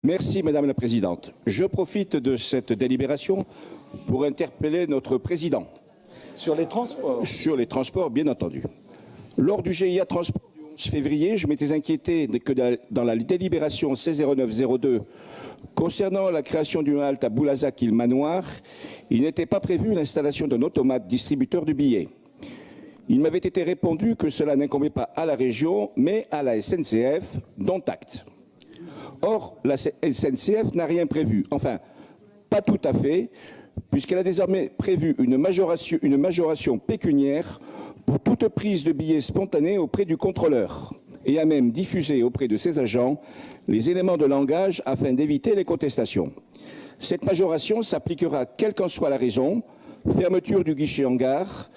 Merci Madame la Présidente. Je profite de cette délibération pour interpeller notre Président. Sur les transports. Sur les transports, bien entendu. Lors du GIA Transport du 11 février, je m'étais inquiété que dans la délibération C0902 concernant la création d'une halte à Boulazac-Île-Manoir, il n'était pas prévu l'installation d'un automate distributeur de billets. Il m'avait été répondu que cela n'incombait pas à la région, mais à la SNCF, dont acte. Or, la SNCF n'a rien prévu. Enfin, pas tout à fait, puisqu'elle a désormais prévu une majoration pécuniaire pour toute prise de billets spontanée auprès du contrôleur et a même diffusé auprès de ses agents les éléments de langage afin d'éviter les contestations. Cette majoration s'appliquera quelle qu'en soit la raison, fermeture du guichet en gare,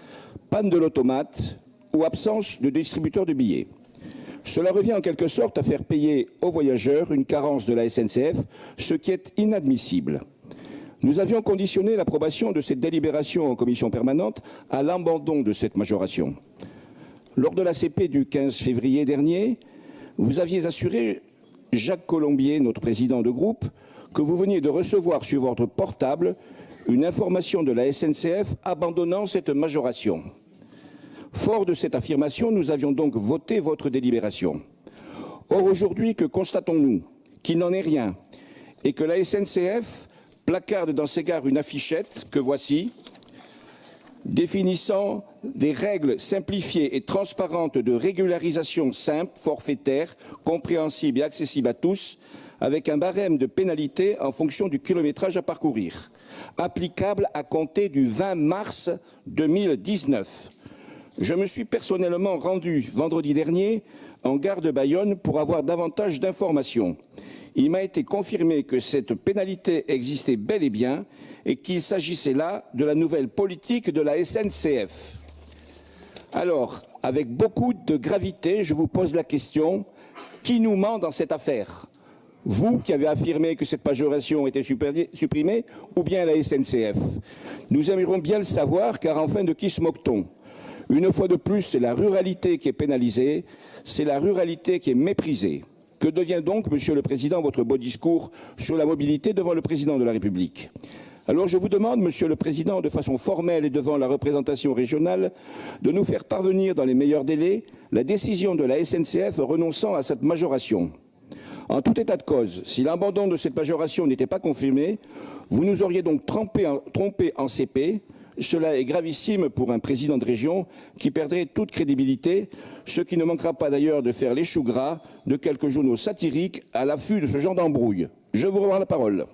panne de l'automate ou absence de distributeur de billets. Cela revient en quelque sorte à faire payer aux voyageurs une carence de la SNCF, ce qui est inadmissible. Nous avions conditionné l'approbation de cette délibération en commission permanente à l'abandon de cette majoration. Lors de la CP du 15 février dernier, vous aviez assuré, Jacques Colombier, notre président de groupe, que vous veniez de recevoir sur votre portable une information de la SNCF abandonnant cette majoration. Fort de cette affirmation, nous avions donc voté votre délibération. Or, aujourd'hui, que constatons-nous? Qu'il n'en est rien et que la SNCF placarde dans ses gares une affichette que voici, définissant des règles simplifiées et transparentes de régularisation simple, forfaitaire, compréhensible et accessible à tous, avec un barème de pénalité en fonction du kilométrage à parcourir, applicable à compter du 20 mars 2019. Je me suis personnellement rendu vendredi dernier en gare de Bayonne pour avoir davantage d'informations. Il m'a été confirmé que cette pénalité existait bel et bien et qu'il s'agissait là de la nouvelle politique de la SNCF. Alors, avec beaucoup de gravité, je vous pose la question, qui nous ment dans cette affaire? Vous qui avez affirmé que cette majoration était supprimée ou bien la SNCF? Nous aimerions bien le savoir car enfin de qui se moque-t-on? Une fois de plus, c'est la ruralité qui est pénalisée, c'est la ruralité qui est méprisée. Que devient donc, Monsieur le Président, votre beau discours sur la mobilité devant le Président de la République? Alors je vous demande, Monsieur le Président, de façon formelle et devant la représentation régionale, de nous faire parvenir dans les meilleurs délais la décision de la SNCF renonçant à cette majoration. En tout état de cause, si l'abandon de cette majoration n'était pas confirmé, vous nous auriez donc trompé en CP. Cela est gravissime pour un président de région qui perdrait toute crédibilité, ce qui ne manquera pas d'ailleurs de faire les choux gras de quelques journaux satiriques à l'affût de ce genre d'embrouille. Je vous rends la parole.